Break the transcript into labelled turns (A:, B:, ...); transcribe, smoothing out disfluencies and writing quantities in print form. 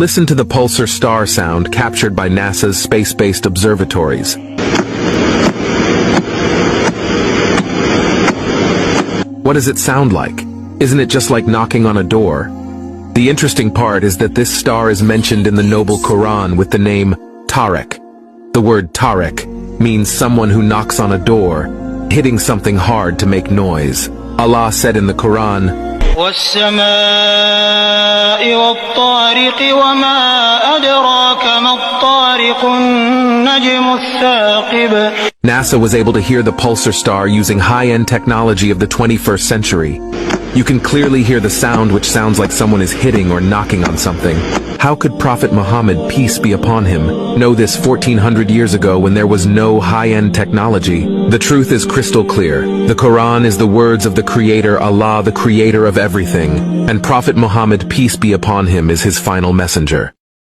A: Listen to the pulsar star sound captured by NASA's space-based observatories. What does it sound like? Isn't it just like knocking on a door? The interesting part is that this star is mentioned in the Noble Quran with the name Tariq. The word Tariq means someone who knocks on a door, hitting something hard to make noise. Allah said in the Quran,
B: وَالسَّمَاءِ وَالطَّارِقِ وَمَا أَدْرَاكَ مَا الطَّارِقُ النَّجْمُ الثَّاقِبُ.
A: NASA was able to hear the pulsar star using high-end technology of the 21st century. You can clearly hear the sound, which sounds like someone is hitting or knocking on something. How could Prophet Muhammad, peace be upon him, know this 1400 years ago when there was no high-end technology? The truth is crystal clear. The Quran is the words of the Creator Allah, the Creator of everything, and Prophet Muhammad, peace be upon him, is his final messenger.